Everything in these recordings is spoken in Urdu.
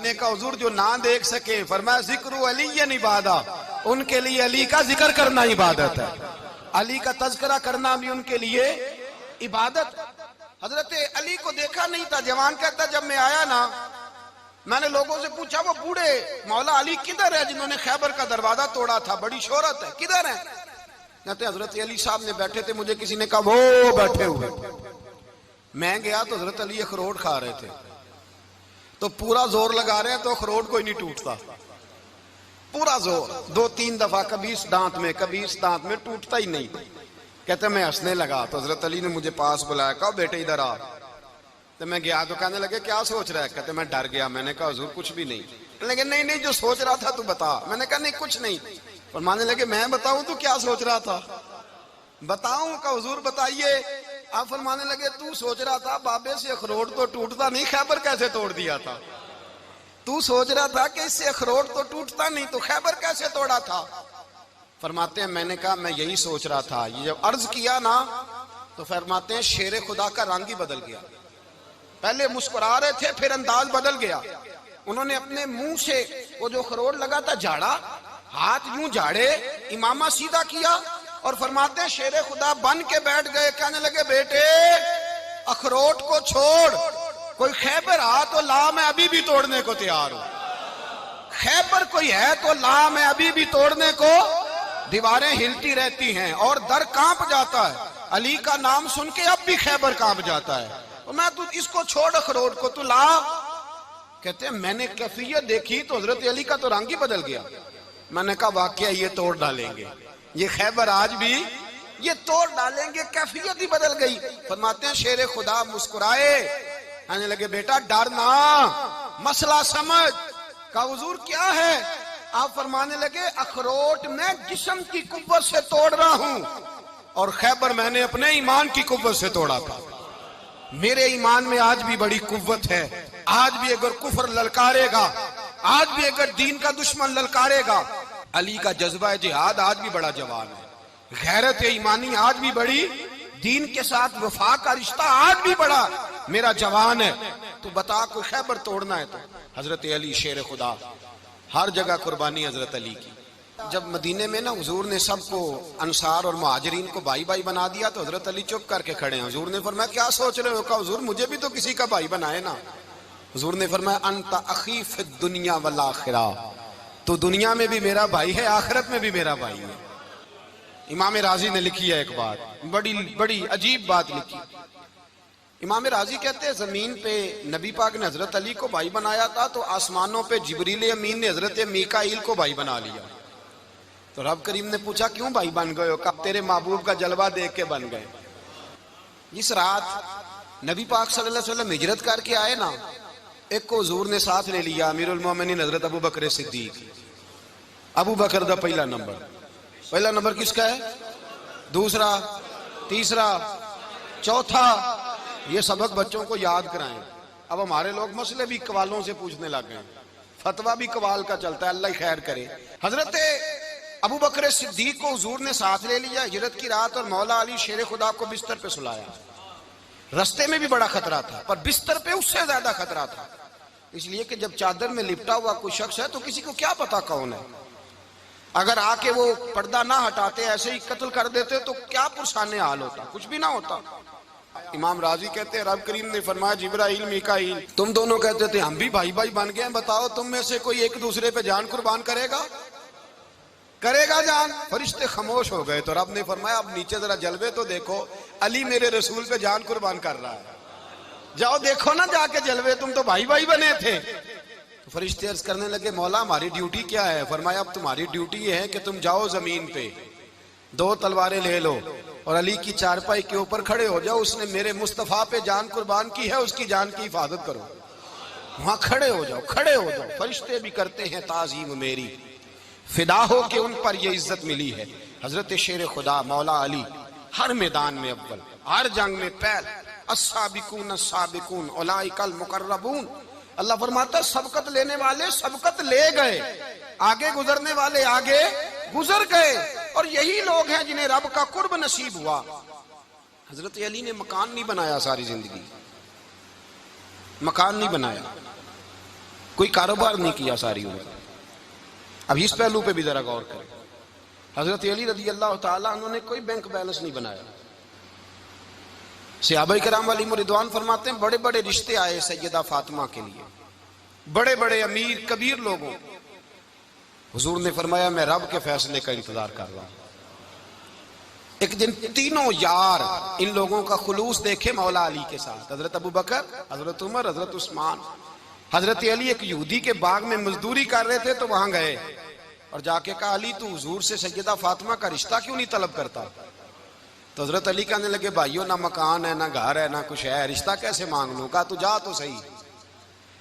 نے کہا حضور جو نہ دیکھ سکے، فرمایا ذکر علی عبادہ، ان کے لیے علی کا ذکر کرنا عبادت ہے، علی کا تذکرہ کرنا بھی ان کے لیے عبادت۔ حضرت علی کو دیکھا نہیں تھا، جوان کہتا جب میں آیا نا میں نے لوگوں سے پوچھا وہ بوڑھے مولا علی کدھر ہے جنہوں نے خیبر کا دروازہ توڑا تھا، بڑی شہرت ہے، کدھر ہے؟ کہتے حضرت علی صاحب نے بیٹھے تھے، مجھے کسی نے کہا وہ بیٹھے ہوئے۔ میں گیا تو حضرت علی اخروٹ کھا رہے تھے، تو پورا زور لگا رہے ہیں تو اخروٹ کوئی نہیں ٹوٹتا، پورا زور 2-3 دفعہ، کبھی اس دانت میں کبھی اس دانت میں، ٹوٹتا ہی نہیں۔ کہتے میں ہنسنے لگا تو حضرت علی نے مجھے پاس بلایا، کہا بیٹے ادھر آ۔ تو میں گیا تو کہنے لگے کیا سوچ رہا ہے؟ کہتے میں ڈر گیا، میں نے کہا حضور کچھ بھی نہیں۔ لیکن نہیں جو سوچ رہا تھا تو بتا۔ میں نے کہا نہیں کچھ نہیں۔ فرمانے لگے میں بتاؤں تو کیا سوچ رہا تھا؟ بتاؤں؟ کہ حضور بتائیے۔ آپ فرمانے لگے تو سوچ رہا تھا بابے سے اخروٹ تو ٹوٹتا نہیں، خیبر کیسے توڑ دیا تھا؟ تو سوچ رہا تھا کہ اس سے اخروٹ تو ٹوٹتا نہیں تو خیبر کیسے توڑا تھا؟ فرماتے ہیں میں نے کہا میں یہی سوچ رہا تھا۔ یہ جب عرض کیا نا تو فرماتے ہیں شیر خدا کا رنگ ہی بدل گیا، پہلے مسکرا رہے تھے پھر انداز بدل گیا۔ انہوں نے اپنے منہ سے وہ جو خروٹ لگا تھا جھاڑا، ہاتھ یوں جھاڑے، امامہ سیدھا کیا اور فرماتے ہیں شیر خدا بن کے بیٹھ گئے، کہنے لگے بیٹے اخروٹ کو چھوڑ، کوئی خیبر آ تو لا، میں ابھی بھی توڑنے کو تیار ہوں۔ خیبر کوئی ہے تو لا، میں ابھی بھی توڑنے کو۔ دیواریں ہلتی رہتی ہیں اور در کانپ جاتا ہے، علی کا نام سن کے اب بھی خیبر کانپ جاتا ہے، تو میں تو اس کو چھوڑ اخروٹ کو تو لا۔ کہتے ہیں میں نے کیفیت دیکھی تو حضرت علی کا تو رنگ ہی بدل گیا۔ میں نے کہا واقعہ یہ توڑ ڈالیں گے، یہ خیبر آج بھی یہ توڑ ڈالیں گے، کیفیت ہی بدل گئی۔ فرماتے ہیں شیر خدا مسکرائے، کہنے لگے بیٹا ڈرنا، مسئلہ سمجھ۔ کہا حضور کیا ہے؟ آپ فرمانے لگے اخروٹ میں جسم کی قوت سے توڑ رہا ہوں اور خیبر میں نے اپنے ایمان کی قوت سے توڑا تھا۔ میرے ایمان میں آج بھی بڑی قوت ہے، آج بھی اگر کفر للکارے گا، آج بھی اگر دین کا دشمن للکارے گا، علی کا جذبہ جہاد آج بھی بڑا جوان ہے، غیرت ایمانی آج بھی بڑی، دین کے ساتھ وفا کا رشتہ آج بھی بڑا میرا جوان ہے۔ تو بتا کوئی خیبر توڑنا ہے تو حضرت علی شیر خدا، ہر جگہ قربانی حضرت علی کی۔ جب مدینے میں نا حضور نے سب کو انصار اور مہاجرین کو بھائی بھائی بنا دیا تو حضرت علی چپ کر کے کھڑے ہیں۔ حضور نے فرمایا کیا سوچ رہے ہو؟ کہا حضور مجھے بھی تو کسی کا بھائی بنائے نا۔ حضور نے فرمایا انت اخی فی الدنیا والآخرہ، تو دنیا میں بھی میرا بھائی ہے، آخرت میں بھی میرا بھائی ہے۔ امام راضی نے لکھی ہے ایک بات، بڑی عجیب بات لکھی۔ امام راضی کہتے ہیں زمین پہ نبی پاک نے حضرت علی کو بھائی بنایا تھا تو آسمانوں پہ جبریل امین نے حضرت میکائیل کو بھائی بنا لیا۔ تو رب کریم نے پوچھا کیوں بھائی بن گئے ہو؟ کہا تیرے محبوب کا جلوہ دیکھ کے بن گئے۔ جس رات نبی پاک صلی اللہ علیہ وسلم ہجرت کر کے آئے نا، ایک کو حضور نے ساتھ لے لیا، امیر المومنین حضرت ابو بکر صدیق۔ ابو بکر دا پہلا نمبر کس کا ہے؟ دوسرا، تیسرا، چوتھا، یہ سبق بچوں کو یاد کرائیں۔ اب ہمارے لوگ مسئلے بھی قوالوں سے پوچھنے لگ گئے، فتویٰ بھی قوال کا چلتا ہے، اللہ ہی خیر کرے۔ حضرت ابو بکر صدیق کو حضور نے ساتھ لے لیا ہجرت کی رات، اور مولا علی شیر خدا کو بستر پہ سلایا۔ رستے میں بھی بڑا خطرہ تھا پر بستر پہ اس سے زیادہ خطرہ تھا، اس لیے کہ جب چادر میں لپٹا ہوا کوئی شخص ہے تو کسی کو کیا پتا کون ہے، اگر آ کے وہ پردہ نہ ہٹاتے ایسے ہی قتل کر دیتے تو کیا پرسان حال ہوتا، کچھ بھی نہ ہوتا۔ امام راضی کہتے ہیں رب کریم نے فرمایا جبرائیل میکائیل تم دونوں کہتے تھے ہم بھی بھائی بھائی بن گئے ہیں، بتاؤ تم میں سے کوئی ایک دوسرے پہ جان قربان کرے گا جان؟ فرشتے خاموش ہو گئے تو رب نے فرمایا اب نیچے ذرا جلوے تو دیکھو، علی میرے رسول پہ جان قربان کر رہا ہے، جاؤ دیکھو نا جا کے جلوے، تم تو بھائی بھائی بنے تھے۔ تو فرشتے عرض کرنے لگے مولا ہماری ڈیوٹی کیا ہے؟ فرمایا اب تمہاری ڈیوٹی یہ ہے کہ تم جاؤ زمین پہ 2 تلواریں لے لو اور علی کی چارپائی کے اوپر کھڑے ہو جاؤ، اس نے میرے مصطفیٰ پہ جان قربان کی ہے، اس کی جان کی حفاظت کرو۔ وہاں کھڑے ہو جاؤ۔ فرشتے بھی کرتے ہیں تعظیم میری، فدا ہو کہ ان پر یہ عزت ملی ہے۔ حضرت شیر خدا مولا علی ہر میدان میں اول، ہر جنگ میں پہل، السابقون السابقون اولئک المقربون۔ اللہ فرماتا ہے سبقت لینے والے سبقت لے گئے، آگے گزرنے والے آگے گزر گئے، اور یہی لوگ ہیں جنہیں رب کا قرب نصیب ہوا۔ حضرت علی نے مکان نہیں بنایا، ساری زندگی مکان نہیں بنایا، کوئی کاروبار نہیں کیا ساری عمر. اب اس پہلو پہ بھی ذرا غور کریں. حضرت علی رضی اللہ تعالیٰ عنہ نے کوئی بینک بیلنس نہیں بنایا. صحابہ کرام علیہم رضوان فرماتے ہیں بڑے بڑے رشتے آئے سیدہ فاطمہ کے لیے، بڑے بڑے امیر کبیر لوگوں. حضور نے فرمایا میں رب کے فیصلے کا انتظار کر رہا ہوں. ایک دن تینوں یار ان لوگوں کا خلوص دیکھے مولا علی کے ساتھ، حضرت ابو بکر، حضرت عمر، حضرت عثمان. حضرت علی ایک یہودی کے باغ میں مزدوری کر رہے تھے تو وہاں گئے اور جا کے کہا علی تو حضور سے سیدہ فاطمہ کا رشتہ کیوں نہیں طلب کرتا؟ تو حضرت علی کہنے لگے بھائیو نہ مکان ہے نہ گھر ہے نہ کچھ ہے، رشتہ کیسے مانگ لوں؟ کہا تو جا تو صحیح،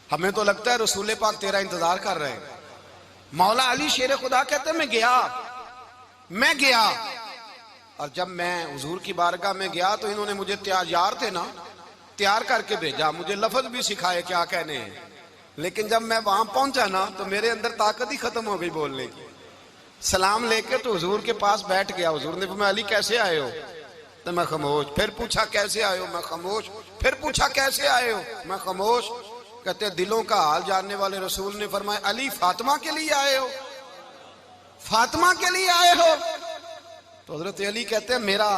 ہمیں تو لگتا ہے رسول پاک تیرا انتظار کر رہے ہیں. مولا علی شیر خدا کہتے ہیں میں گیا اور جب میں حضور کی بارگاہ میں گیا تو انہوں نے مجھے یار تھے نا تیار کر کے بھیجا، مجھے لفظ بھی سکھائے کیا کہنے ہیں، لیکن جب میں وہاں پہنچا نا تو میرے اندر طاقت ہی ختم ہو گئی بولنے کی. سلام لے کے تو حضور کے پاس بیٹھ گیا. حضور نے فرمایا علی کیسے آئے ہو؟ تو میں خاموش. پھر پوچھا کیسے آئے ہو؟ میں خاموش. پھر پوچھا کیسے آئے ہو؟ میں خاموش. کہتے ہیں دلوں کا حال جاننے والے رسول نے فرمایا علی فاطمہ کے لیے آئے ہو؟ فاطمہ کے لیے آئے ہو؟ تو حضرت علی کہتے ہیں میرا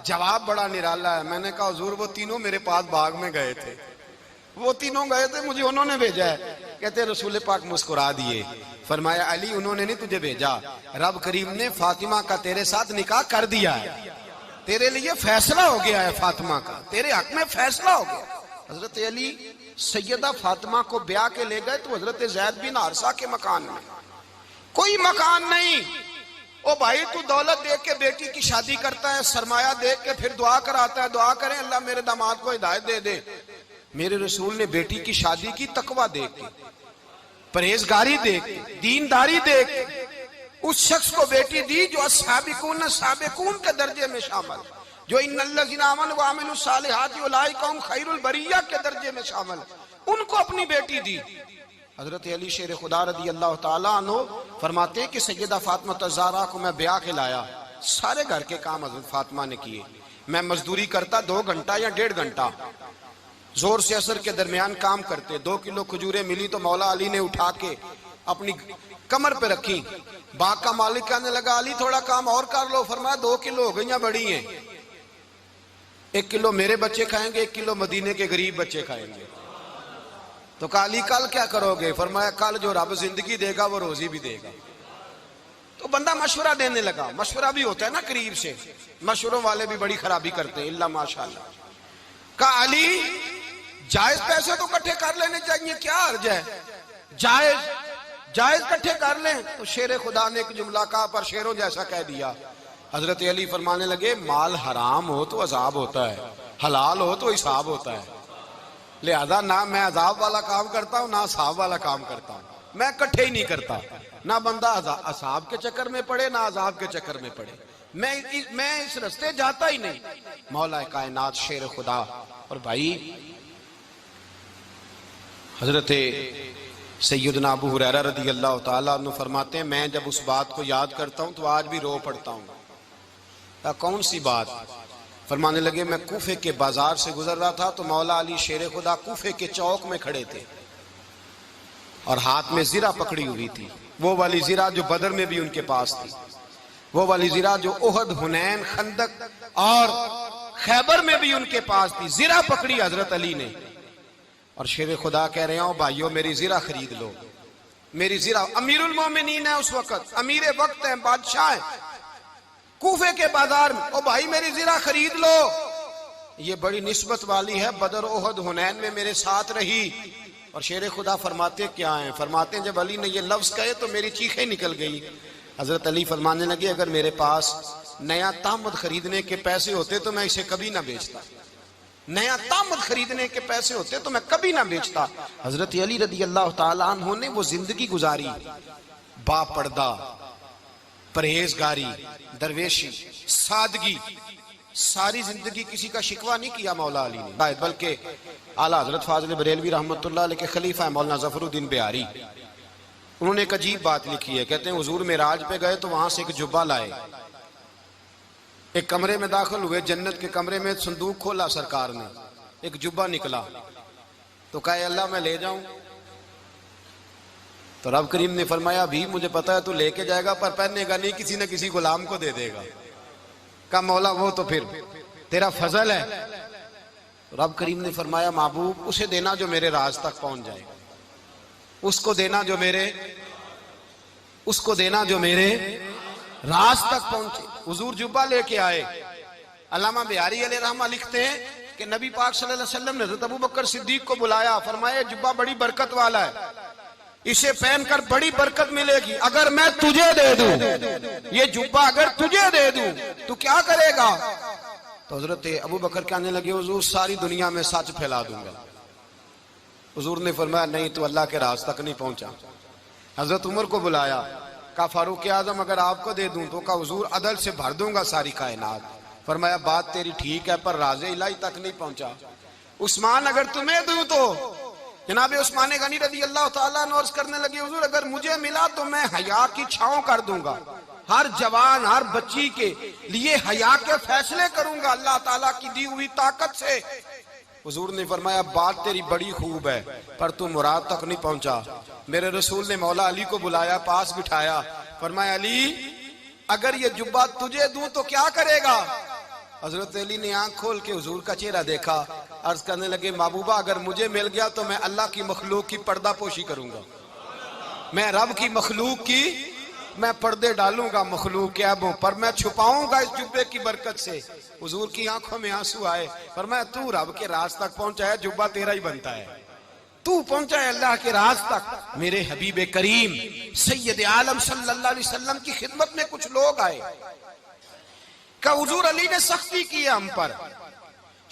جواب بڑا نرالا ہے. میں نے کہا حضور وہ تینوں میرے پاس باغ میں گئے تھے، وہ تینوں گئے تھے، مجھے انہوں نے بھیجا ہے. کہتے ہیں رسول پاک مسکرا دیے، فرمایا علی انہوں نے نہیں تجھے بھیجا، رب کریم نے فاطمہ کا تیرے ساتھ نکاح کر دیا ہے، تیرے لیے فیصلہ ہو گیا ہے، فاطمہ کا تیرے حق میں فیصلہ ہو گیا. حضرت علی سیدہ فاطمہ کو بیاہ کے لے گئے تو حضرت زید بن حارثہ کے مکان میں کوئی مکان نہیں. او بھائی تو دولت دیکھ کے بیٹی کی شادی کرتا ہے، سرمایہ دیکھ کے پھر دعا کراتا ہے، دعا کریں اللہ میرے داماد کو ہدایت دے دے. میرے رسول نے بیٹی کی شادی کی تقوی دیکھ کے، پرہیزگاری دیکھ کے، دینداری دیکھ کے اس شخص کو بیٹی دی جو السابقون سابقون کے درجے میں شامل، جو ان الذین آمنوا وعملوا الصالحات اولئک هم خیر البریہ کے درجے میں شامل، ان کو اپنی بیٹی دی. حضرت علی شیر خدا رضی اللہ تعالیٰ عنہ فرماتے ہیں کہ سیدہ فاطمہ الزہرا کو میں بیاہ کے لایا، سارے گھر کے کام حضرت فاطمہ نے کیے. میں مزدوری کرتا 2 گھنٹہ یا 1.5 گھنٹہ، زور سے اثر کے درمیان کام کرتے. 2 کلو کھجوریں ملی تو مولا علی نے اٹھا کے اپنی کمر پہ رکھی. باغ کا مالک کہنے لگا علی تھوڑا کام اور کر لو. فرمایا 2 کلو ہو گئیں بڑی ہیں، 1 کلو میرے بچے کھائیں گے، 1 کلو مدینے کے غریب بچے کھائیں گے. تو کہا علی کل کیا کرو گے؟ فرمایا کل جو رب زندگی دے گا وہ روزی بھی دے گا. تو بندہ مشورہ دینے لگا. مشورہ بھی ہوتا ہے نا قریب سے، مشوروں والے بھی بڑی خرابی کرتے ہیں اللہ ماشاءاللہ. کہا علی جائز پیسے تو کٹھے کر لینے چاہیے، کیا حرج ہے، جائز کٹھے کر لیں. تو شیر خدا نے ایک جملہ کہا پر شیروں جیسا کہہ دیا. حضرت علی فرمانے لگے مال حرام ہو تو عذاب ہوتا ہے، حلال ہو تو حساب ہوتا ہے، لہذا نہ میں عذاب والا کام کرتا ہوں نہ حساب والا کام کرتا ہوں. میں کٹھے ہی نہیں کرتا، نہ بندہ عذاب کے چکر میں پڑے نہ عذاب کے چکر میں پڑے. میں اس رستے جاتا ہی نہیں. مولا کائنات شیر خدا. اور بھائی حضرت سیدنا ابو ہریرہ رضی اللہ تعالیٰ عنہ فرماتے ہیں میں جب اس بات کو یاد کرتا ہوں تو آج بھی رو پڑتا ہوں. کون سی بات؟ فرمانے لگے میں کوفے کے بازار سے گزر رہا تھا تو مولا علی شیر خدا کوفے کے چوک میں کھڑے تھے اور ہاتھ میں زرہ پکڑی ہوئی تھی، وہ والی زرہ جو بدر میں بھی ان کے پاس تھی، وہ والی زرہ جو احد، حنین، خندق اور خیبر میں بھی ان کے پاس تھی. زرہ پکڑی حضرت علی نے اور شیر خدا کہہ رہے ہوں بھائیو میری زرہ خرید لو. میری زرہ، امیر المومنین ہے اس وقت، امیر وقت ہیں، بادشاہ ہیں، کوفے کے بازار میں. او بھائی میری زرہ خرید لو. یہ بڑی نسبت والی ہے، بدر، احد، حنین میں میرے ساتھ رہی. اور شیر خدا فرماتے کیا ہیں؟ فرماتے ہیں جب علی نے یہ لفظ کہے تو میری چیخیں نکل گئی. حضرت علی فرمانے لگے اگر میرے پاس نیا تامد خریدنے کے پیسے ہوتے تو میں اسے کبھی نہ بیچتا. نیا تامد خریدنے کے پیسے ہوتے تو میں کبھی نہ بیچتا. حضرت علی رضی اللہ تعالیٰ عنہ نے وہ زندگی گزاری، با پردہ، پرہیزگاری، درویشی، سادگی، ساری زندگی کسی کا شکوہ نہیں کیا مولا علی نے، بلکہ اعلیٰ حضرت فاضل بریلوی رحمۃ اللہ علیہ کے خلیفہ مولانا ظفر الدین بہاری، انہوں نے ایک عجیب بات لکھی ہے. کہتے ہیں حضور معراج پہ گئے تو وہاں سے ایک جبہ لائے، ایک کمرے میں داخل ہوئے، جنت کے کمرے میں صندوق کھولا سرکار نے، ایک جبہ نکلا تو کہا اللہ میں لے جاؤں. تو رب کریم نے فرمایا بھی مجھے پتا ہے تو لے کے جائے گا پر پہننے گا نہیں، کسی نہ کسی غلام کو دے دے گا۔ کہا مولا وہ تو پھر تیرا فضل ہے۔ رب کریم نے فرمایا محبوب اسے دینا جو میرے راز تک پہنچ جائے، اس کو دینا جو میرے راز تک پہنچے۔ حضور جبہ لے کے آئے۔ علامہ بہاری علیہ رحمہ لکھتے ہیں کہ نبی پاک صلی اللہ علیہ وسلم نے حضرت ابوبکر صدیق کو بلایا، فرمایا جبہ بڑی برکت والا ہے، اسے پہن کر بڑی برکت ملے گی، اگر میں تجھے دے دوں، یہ جبہ اگر تجھے دے دوں تو کیا کرے گا؟ تو حضرت ابوبکر کہنے لگے حضور ساری دنیا میں سچ پھیلا دوں گا۔ حضور نے فرمایا نہیں تو اللہ کے راز تک نہیں پہنچا۔ حضرت عمر کو بلایا، کہا فاروق اعظم اگر آپ کو دے دوں تو کہا حضور عدل سے بھر دوں گا ساری کائنات۔ فرمایا بات تیری ٹھیک ہے پر راز الہی تک نہیں پہنچا۔ عثمان اگر تمہیں دوں تو جناب عثمان غنی رضی اللہ تعالیٰ عنہ عرض کرنے لگے حضور اگر مجھے ملا تو میں حیا کی چھاؤں کر دوں گا، ہر جوان ہر بچی کے لیے حیا کے فیصلے کروں گا اللہ تعالیٰ کی دی ہوئی طاقت سے۔ حضور نے فرمایا بات تیری بڑی خوب ہے پر تو مراد تک نہیں پہنچا۔ میرے رسول نے مولا علی کو بلایا، پاس بٹھایا، فرمایا علی اگر یہ جبہ تجھے دوں تو کیا کرے گا؟ حضرت علی نے آنکھ کھول کے حضور کا چہرہ دیکھا، عرض کرنے لگے محبوبہ اگر مجھے مل گیا تو میں اللہ کی مخلوق کی پردہ پوشی کروں گا، میں رب کی مخلوق کی میں پردے ڈالوں گا مخلوق کے عیبوں پر، میں چھپاؤں گا اس جبے کی برکت سے۔ حضور کی آنکھوں میں آنسو آئے، فرمایا تو رب کے راز تک پہنچا ہے، جبہ تیرا ہی بنتا ہے، تو پہنچا ہے اللہ کے راز تک۔ میرے حبیب کریم سید عالم صلی اللہ علیہ وسلم کی خدمت میں کچھ لوگ آئے کہ حضور علی نے سختی کی ہے ہم پر،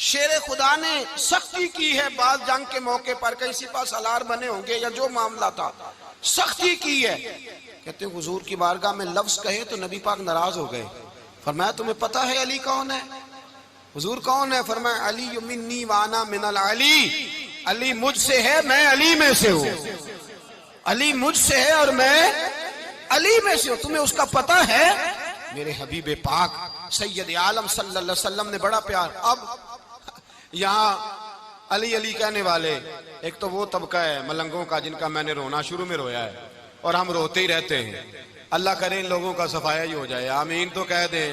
شیر خدا نے سختی کی ہے، بعض جنگ کے موقع پر کہیں سپاہ سالار بنے ہوں گے یا جو معاملہ تھا سختی کی ہے۔ کہتے ہیں حضور کی بارگاہ میں لفظ کہے تو نبی پاک ناراض ہو گئے۔ فرمایا تمہیں پتہ ہے علی کون ہے؟ حضور کون ہے؟ فرمایا علی منی وانا من العلی، علی مجھ سے ہے میں علی میں سے ہوں، علی مجھ سے ہے اور میں علی میں سے ہوں، تمہیں اس کا پتہ ہے؟ میرے حبیب پاک سید عالم صلی اللہ علیہ وسلم نے بڑا پیار۔ اب یہاں علی علی کہنے والے ایک تو وہ طبقہ ہے ملنگوں کا جن کا میں نے رونا شروع میں رویا ہے اور ہم روتے ہی رہتے ہیں، اللہ کرے ان لوگوں کا صفایا ہی ہو جائے، آمین تو کہہ دیں۔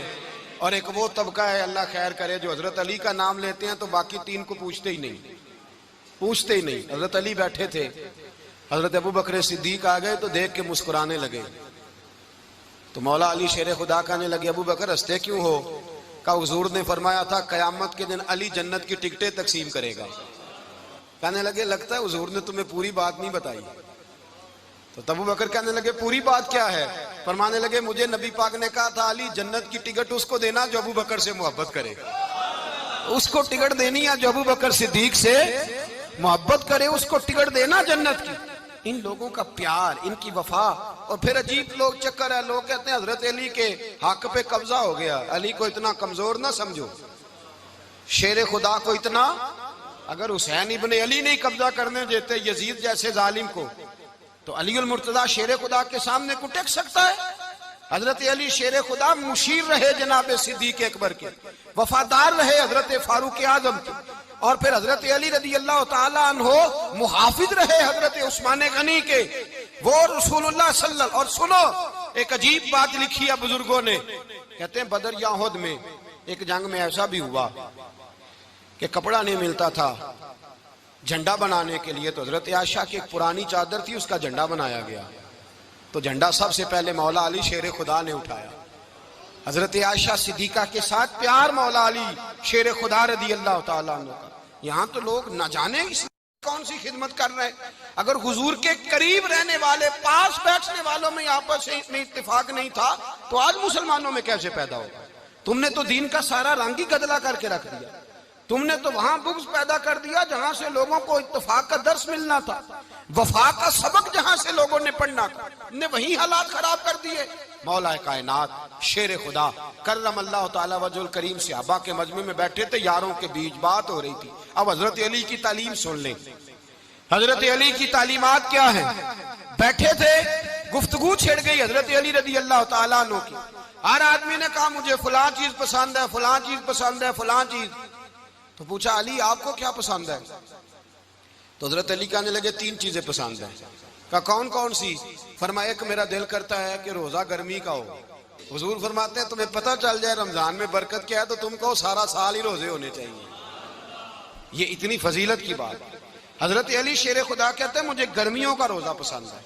اور ایک وہ طبقہ ہے اللہ خیر کرے جو حضرت علی کا نام لیتے ہیں تو باقی تین کو پوچھتے ہی نہیں۔ حضرت علی بیٹھے تھے، حضرت ابوبکر صدیق آ گئے تو دیکھ کے مسکرانے لگے، تو مولا علی شیر خدا کہنے لگے ابوبکر ہنستے کیوں ہو؟ کہا حضور نے فرمایا تھا قیامت کے دن علی جنت کی ٹکٹیں تقسیم کرے گا۔ کہنے لگے لگتا ہے حضور نے تمہیں پوری بات نہیں بتائی۔ تو ابوبکر کہنے لگے پوری بات کیا ہے؟ فرمانے لگے مجھے نبی پاک نے کہا تھا علی جنت کی ٹکٹ اس کو دینا جو ابوبکر سے محبت کرے، اس کو ٹکٹ دینی ہے جو ابوبکر صدیق سے محبت کرے، اس کو ٹکٹ دینا جنت کی۔ ان لوگوں کا پیار، ان کی وفا، اور پھر عجیب لوگ چکر ہے، لوگ کہتے ہیں حضرت علی کے حق پہ قبضہ ہو گیا، علی کو اتنا کمزور نہ سمجھو، شیر خدا کو اتنا، اگر حسین ابن علی نہیں قبضہ کرنے دیتے یزید جیسے ظالم کو تو علی المرتضیٰ شیر خدا کے سامنے کو ٹک سکتا ہے؟ حضرت علی شیر خدا مشیر رہے جناب صدیق اکبر کے، وفادار رہے حضرت فاروق اعظم کے، اور پھر حضرت علی رضی اللہ تعالیٰ عنہ محافظ رہے حضرت عثمان غنی کے، وہ رسول اللہ صلی اللہ علیہ وسلم۔ اور سنو ایک عجیب بات لکھی ہے بزرگوں نے، کہتے ہیں بدر یا احد میں ایک جنگ میں ایسا بھی ہوا کہ کپڑا نہیں ملتا تھا جھنڈا بنانے کے لیے، تو حضرت عائشہ کی ایک پرانی چادر تھی، اس کا جھنڈا بنایا گیا، تو جھنڈا سب سے پہلے مولا علی شیر خدا نے اٹھایا۔ حضرت عائشہ صدیقہ کے ساتھ پیار مولا علی شیر خدا رضی اللہ تعالیٰ عنہ کا۔ یہاں تو لوگ نہ جانے اس کون سی خدمت کر رہے ہیں۔ اگر حضور کے قریب رہنے والے، پاس بیٹھنے والوں میں آپس میں اتفاق نہیں تھا تو آج مسلمانوں میں کیسے پیدا ہوگا؟ تم نے تو دین کا سارا رنگ ہی گدلا کر کے رکھ دیا، تم نے تو وہاں بغض پیدا کر دیا جہاں سے لوگوں کو اتفاق کا درس ملنا تھا، وفا کا سبق جہاں سے لوگوں نے پڑھنا تھا، نے وہی حالات خراب کر دیے۔ مولا کائنات شیر خدا کرم اللہ تعالی وجہ الکریم صحابہ کے مجمع میں بیٹھے تھے، یاروں کے بیچ بات ہو رہی تھی۔ اب حضرت علی کی تعلیم سن لیں، حضرت علی کی تعلیمات کیا ہیں؟ بیٹھے تھے، گفتگو چھڑ گئی حضرت علی رضی اللہ تعالیٰ عنہ کی، ہر آدمی نے کہا مجھے فلاں چیز پسند ہے، فلاں چیز پسند ہے، فلاں چیز۔ تو پوچھا علی آپ کو کیا پسند ہے؟ تو حضرت علی کہنے لگے تین چیزیں پسند ہیں۔ کہا کون کون سی؟ فرمایا کہ میرا دل کرتا ہے کہ روزہ گرمی کا ہو۔ حضور فرماتے ہیں تمہیں پتہ چل جائے رمضان میں برکت کیا ہے تو تم کو سارا سال ہی روزے ہونے چاہیے۔ یہ اتنی فضیلت کی بات۔ حضرت علی شیر خدا کہتے ہیں مجھے گرمیوں کا روزہ پسند ہے،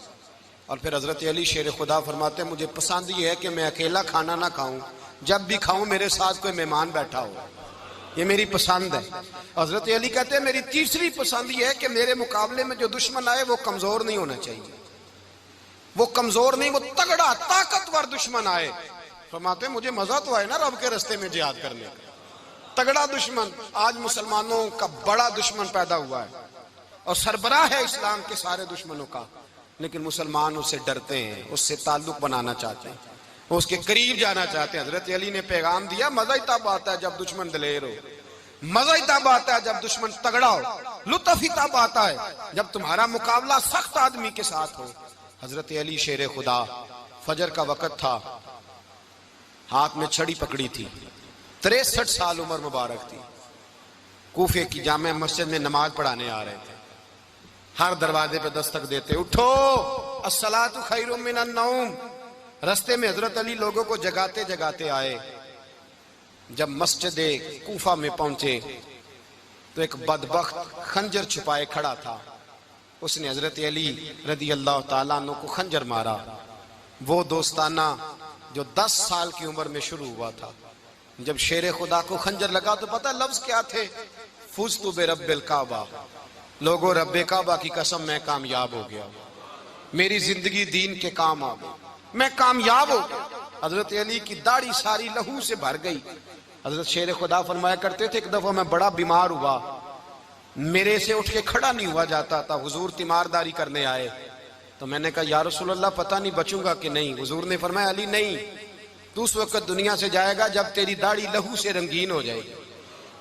اور پھر حضرت علی شیر خدا فرماتے ہیں مجھے پسند یہ ہے کہ میں اکیلا کھانا نہ کھاؤں، جب بھی کھاؤں میرے ساتھ کوئی مہمان بیٹھا ہو، یہ میری پسند ہے۔ حضرت علی کہتے ہیں میری تیسری پسند یہ ہے کہ میرے مقابلے میں جو دشمن آئے وہ کمزور نہیں ہونا چاہیے، وہ کمزور نہیں، وہ تگڑا طاقتور دشمن آئے۔ فرماتے ہیں مجھے مزہ تو آئے نا رب کے رستے میں جہاد کرنے کا، تگڑا دشمن۔ آج مسلمانوں کا بڑا دشمن پیدا ہوا ہے اور سربراہ ہے اسلام کے سارے دشمنوں کا، لیکن مسلمان اس سے ڈرتے ہیں، اس سے تعلق بنانا چاہتے ہیں، وہ اس کے قریب جانا چاہتے ہیں۔ حضرت علی نے پیغام دیا مزہ ہی تب آتا ہے جب دشمن دلیر ہو، مزہ ہی تب آتا ہے جب دشمن تگڑا ہو، لطف ہی تب آتا ہے جب تمہارا مقابلہ سخت آدمی کے ساتھ ہو۔ حضرت علی شیر خدا، فجر کا وقت تھا، ہاتھ میں چھڑی پکڑی تھی، 63 سال عمر مبارک تھی، کوفے کی جامع مسجد میں نماز پڑھانے آ رہے تھے۔ ہر دروازے پہ دستک دیتے اٹھو الصلاۃ خیر من النوم۔ رستے میں حضرت علی لوگوں کو جگاتے جگاتے آئے۔ جب مسجد کوفہ میں پہنچے تو ایک بدبخت خنجر چھپائے کھڑا تھا، اس نے حضرت علی رضی اللہ تعالیٰ عنہ کو خنجر مارا۔ وہ دوستانہ جو 10 سال کی عمر میں شروع ہوا تھا، جب شیر خدا کو خنجر لگا تو پتہ لفظ کیا تھے؟ فزت برب الکعبہ، لوگوں رب کعبہ کی قسم میں کامیاب ہو گیا، میری زندگی دین کے کام آ گئی، میں کامیاب ہو گیا۔ حضرت علی کی داڑھی ساری لہو سے بھر گئی۔ حضرت شیر خدا فرمایا کرتے تھے ایک دفعہ میں بڑا بیمار ہوا، میرے سے اٹھ کے کھڑا نہیں ہوا جاتا تھا، حضور تیمارداری کرنے آئے تو میں نے کہا یا رسول اللہ پتہ نہیں بچوں گا کہ نہیں۔ حضور نے فرمایا علی نہیں، تو اس وقت دنیا سے جائے گا جب تیری داڑھی لہو سے رنگین ہو جائے گی۔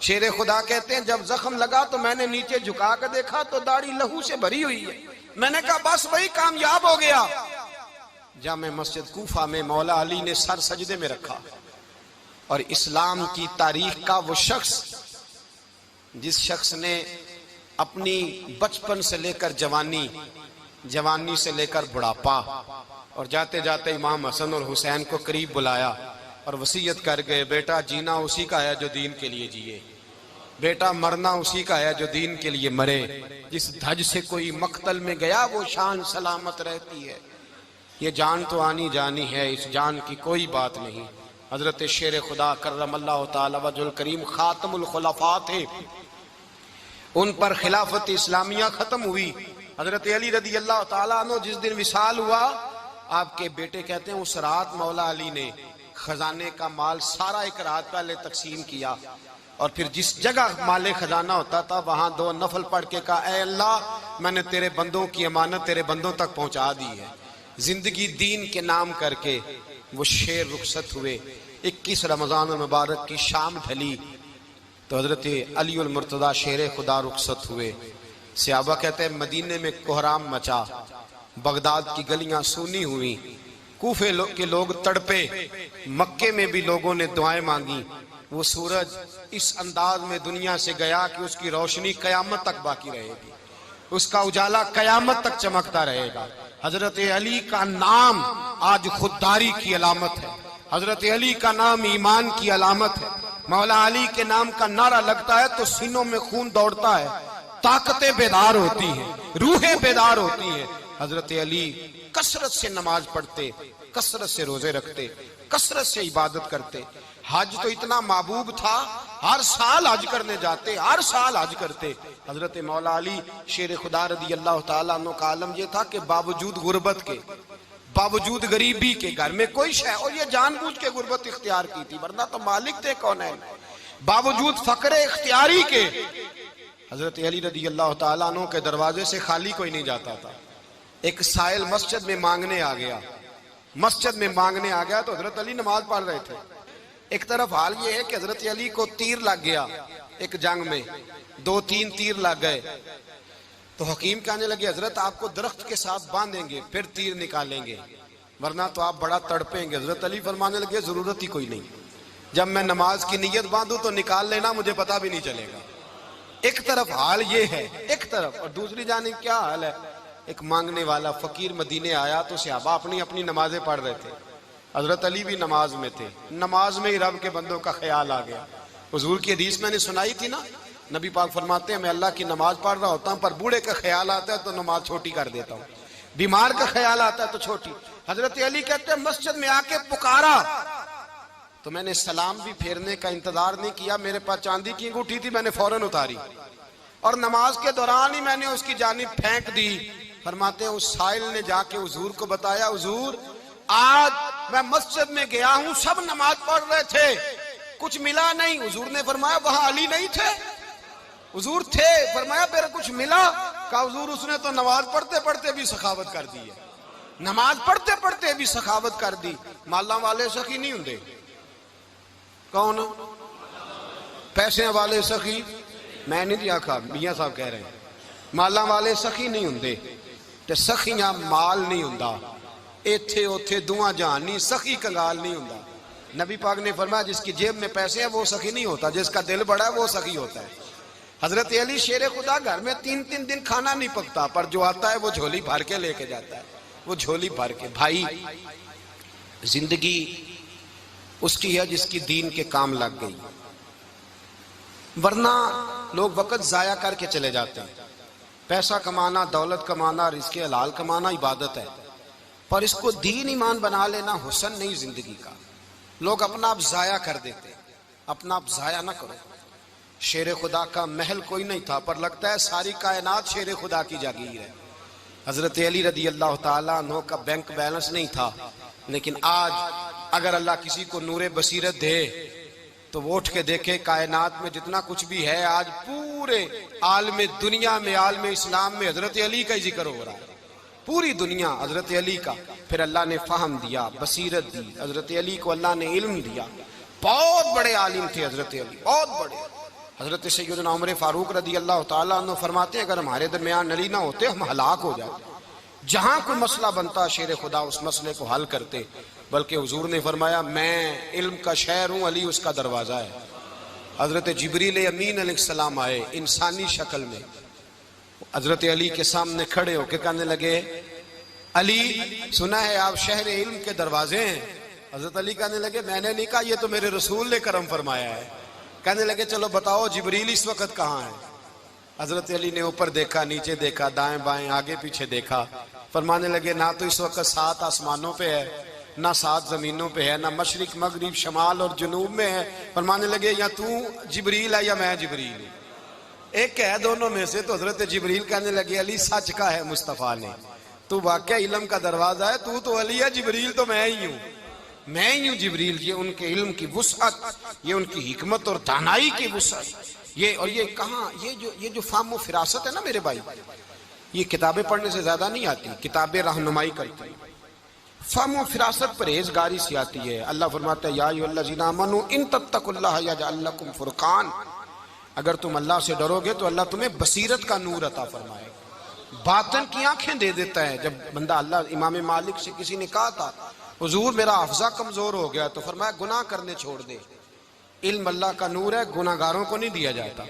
شیر خدا کہتے ہیں جب زخم لگا تو میں نے نیچے جھکا کر دیکھا تو داڑھی لہو سے بھری ہوئی ہے، میں نے کہا بس وہی کامیاب ہو گیا۔ جامع مسجد کوفہ میں مولا علی نے سر سجدے میں رکھا، اور اسلام کی تاریخ کا وہ شخص جس شخص نے اپنی بچپن سے لے کر جوانی، جوانی سے لے کر بڑھاپا، اور جاتے جاتے امام حسن اور حسین کو قریب بلایا اور وصیت کر گئے بیٹا جینا اسی کا ہے جو دین کے لیے جیے، بیٹا مرنا اسی کا ہے جو دین کے لیے مرے، جس دھج سے کوئی مقتل میں گیا وہ شان سلامت رہتی ہے، یہ جان تو آنی جانی ہے، اس جان کی کوئی بات نہیں۔ حضرت شیر خدا کرم اللہ تعالی وجہ الکریم خاتم الخلفاء تھے، ان پر خلافت اسلامیہ ختم ہوئی۔ حضرت علی رضی اللہ تعالیٰ عنہ جس دن وصال ہوا، آپ کے بیٹے کہتے ہیں اس رات مولا علی نے خزانے کا مال سارا ایک رات پہلے تقسیم کیا، اور پھر جس جگہ مال خزانہ ہوتا تھا وہاں 2 نفل پڑھ کے کہا اے اللہ میں نے تیرے بندوں کی امانت تیرے بندوں تک پہنچا دی ہے۔ زندگی دین کے نام کر کے وہ شیر رخصت ہوئے۔ 21 رمضان المبارک کی شام ڈھلی تو حضرت علی المرتضیٰ شیر خدا رخصت ہوئے۔ صحابہ کہتے ہیں مدینے میں کوہرام مچا، بغداد کی گلیاں سونی ہوئی، کوفے کے لوگ تڑپے، مکے میں بھی لوگوں نے دعائیں مانگی۔ وہ سورج اس انداز میں دنیا سے گیا کہ اس کی روشنی قیامت تک باقی رہے گی، اس کا اجالا قیامت تک چمکتا رہے گا۔ حضرت علی کا نام آج خودداری کی علامت ہے، حضرت علی کا نام ایمان کی علامت ہے۔ مولا علی کے نام کا نعرہ لگتا ہے تو سینوں میں خون دوڑتا ہے، طاقتیں بیدار ہوتی ہیں، روحیں بیدار ہوتی ہیں۔ حضرت علی کثرت سے نماز پڑھتے، کثرت سے روزے رکھتے، کثرت سے عبادت کرتے۔ حج تو اتنا محبوب تھا، ہر سال حج کرنے جاتے، ہر سال حج کرتے۔ حضرت مولا علی شیر خدا رضی اللہ تعالیٰ عنہ کا عالم یہ تھا کہ باوجود غربت کے، باوجود غریبی کے، گھر میں کوئی شے، اور یہ جان بوجھ کے غربت اختیار کی تھی ورنہ تو مالک تھے کونین، باوجود فقر اختیاری کے حضرت علی رضی اللہ تعالیٰ عنہ کے دروازے سے خالی کوئی نہیں جاتا تھا۔ ایک سائل مسجد میں مانگنے آ گیا، مسجد میں مانگنے آ گیا تو حضرت علی نماز پڑھ رہے تھے۔ ایک طرف حال یہ ہے کہ حضرت علی کو تیر لگ گیا، ایک جنگ میں 2-3 تیر لگ گئے تو حکیم کہنے لگے حضرت آپ کو درخت کے ساتھ باندھیں گے پھر تیر نکالیں گے ورنہ تو آپ بڑا تڑپیں گے۔ حضرت علی فرمانے لگے ضرورت ہی کوئی نہیں، جب میں نماز کی نیت باندھوں تو نکال لینا، مجھے پتہ بھی نہیں چلے گا۔ ایک طرف حال یہ ہے، ایک طرف، اور دوسری جانب کیا حال ہے؟ ایک مانگنے والا فقیر مدینے آیا تو صحابہ اپنی اپنی نمازیں پڑھ رہے تھے، حضرت علی بھی نماز میں تھے، نماز میں ہی رب کے بندوں کا خیال آ گیا۔ حضور کی حدیث میں نے سنائی تھی نا، نبی پاک فرماتے ہیں میں اللہ کی نماز پڑھ رہا ہوتا ہوں پر بوڑھے کا خیال آتا ہے تو نماز چھوٹی کر دیتا ہوں، بیمار کا خیال آتا ہے تو چھوٹی۔ حضرت علی کہتے ہیں مسجد میں آ کے پکارا تو میں نے سلام بھی پھیرنے کا انتظار نہیں کیا، میرے پاس چاندی کی انگوٹھی تھی، میں نے فوراً اتاری اور نماز کے دوران ہی میں نے اس کی جانب پھینک دی۔ فرماتے ہیں اس سائل نے جا کے حضور کو بتایا، حضور آج میں مسجد میں گیا ہوں، سب نماز پڑھ رہے تھے، کچھ ملا نہیں۔ حضور نے فرمایا وہاں علی نہیں تھے؟ حضور تھے۔ فرمایا پھر کچھ ملا؟ کہا حضور اس نے تو نماز پڑھتے پڑھتے بھی سخاوت کر دی ہے، نماز پڑھتے پڑھتے بھی سخاوت کر دی۔ مالاں والے سخی نہیں ہوندے؟ کون؟ پیسے والے سخی؟ میں نہیں دیا کہا، میاں صاحب کہہ رہے ہیں مالاں والے سخی نہیں ہوندے تے سخیاں مال نہیں ہوندا، ایتھے اوتھے دعا جہان نہیں، سخی کنگال نہیں ہوندا۔ نبی پاک نے فرمایا جس کی جیب میں پیسے ہیں وہ سخی نہیں ہوتا، جس کا دل بڑا ہے وہ سخی ہوتا ہے۔ حضرت علی شیر خدا گھر میں 3 دن کھانا نہیں پکتا پر جو آتا ہے وہ جھولی بھر کے لے کے جاتا ہے، وہ جھولی بھر کے۔ بھائی زندگی اس کی ہے جس کی دین کے کام لگ گئی، ورنہ لوگ وقت ضائع کر کے چلے جاتے ہیں۔ پیسہ کمانا، دولت کمانا، رزق حلال کمانا عبادت ہے، پر اس کو دین ایمان بنا لینا حسن نہیں زندگی کا۔ لوگ اپنا آپ ضائع کر دیتے، اپنا آپ ضائع نہ کرو۔ شیر خدا کا محل کوئی نہیں تھا پر لگتا ہے ساری کائنات شیر خدا کی جاگیر ہے۔ حضرت علی رضی اللہ تعالیٰ عنہ کا بینک بیلنس نہیں تھا، لیکن آج اگر اللہ کسی کو نور بصیرت دے تو وہ اٹھ کے دیکھے کائنات میں جتنا کچھ بھی ہے آج پورے عالم دنیا میں، عالم اسلام میں حضرت علی کا ہی ذکر ہو رہا ہے، پوری دنیا حضرت علی کا۔ پھر اللہ نے فہم دیا، بصیرت دی، حضرت علی کو اللہ نے علم دیا۔ بہت بڑے عالم تھے حضرت علی، بہت بڑے۔ حضرت سیدنا عمر فاروق رضی اللہ تعالیٰ عنہ فرماتے ہیں اگر ہمارے درمیان علی نہ ہوتے ہم ہلاک ہو جاتے، جہاں کوئی مسئلہ بنتا شیر خدا اس مسئلے کو حل کرتے۔ بلکہ حضور نے فرمایا میں علم کا شہر ہوں، علی اس کا دروازہ ہے۔ حضرت جبریل امین علیہ السلام آئے انسانی شکل میں، حضرت علی کے سامنے کھڑے ہو کے کہنے لگے علی سنا ہے آپ شہر علم کے دروازے ہیں۔ حضرت علی کہنے لگے میں نے نہیں کہا، یہ تو میرے رسول نے کرم فرمایا ہے۔ کہنے لگے چلو بتاؤ جبریل اس وقت کہاں ہے؟ حضرت علی نے اوپر دیکھا، نیچے دیکھا، دائیں بائیں آگے پیچھے دیکھا، فرمانے لگے نہ تو اس وقت 7 آسمانوں پہ ہے، نہ 7 زمینوں پہ ہے، نہ مشرق مغرب شمال اور جنوب میں ہے۔ فرمانے لگے یا تو جبریل ہے یا میں جبریل ہوں، ایک ہے دونوں میں سے۔ تو حضرت جبریل کہنے لگے علی سچ کا ہے مصطفیٰ نے، تو واقعہ علم کا دروازہ ہے، تو علی ہے، جبریل تو میں ہی ہوں، میں ہی ہوں جبریل۔ یہ ان کے علم کی وسعت، یہ ان کی حکمت اور دانائی کی وسعت، یہ اور یہ کہاں یہ جو فہم و فراست ہے نا میرے بھائی، یہ کتابیں پڑھنے سے زیادہ نہیں آتی، کتابیں رہنمائی کرتی ہیں۔ فہم و فراست پرہیزگاری سے آتی ہے۔ اللہ فرماتا ہے یا ایھا الذین آمنوا ان تتقوا اللہ یجعل لکم فرقان، اگر تم اللہ سے ڈرو گے تو اللہ تمہیں بصیرت کا نور عطا فرمائے، باطن کی آنکھیں دے دیتا ہے۔ جب بندہ اللہ، امام مالک سے کسی نے کہا تھا حضور میرا حافظہ کمزور ہو گیا، تو فرمایا گناہ کرنے چھوڑ دے، علم اللہ کا نور ہے، گناہ گاروں کو نہیں دیا جاتا۔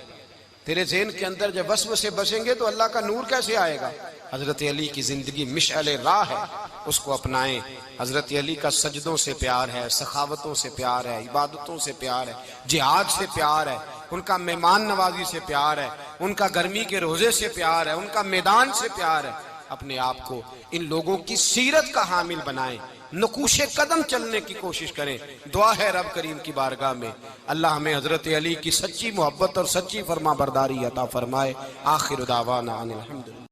تیرے ذہن کے اندر جب وسوسے بسیں گے تو اللہ کا نور کیسے آئے گا؟ حضرت علی کی زندگی مشعل راہ ہے، اس کو اپنائیں۔ حضرت علی کا سجدوں سے پیار ہے، سخاوتوں سے پیار ہے، عبادتوں سے پیار ہے، جہاد سے پیار ہے، ان کا مہمان نوازی سے پیار ہے، ان کا گرمی کے روزے سے پیار ہے، ان کا میدان سے پیار ہے۔ اپنے آپ کو ان لوگوں کی سیرت کا حامل بنائیں، نقوش قدم چلنے کی کوشش کریں۔ دعا ہے رب کریم کی بارگاہ میں اللہ ہمیں حضرت علی کی سچی محبت اور سچی فرما برداری عطا فرمائے۔ آخر دعوانا ان الحمدللہ۔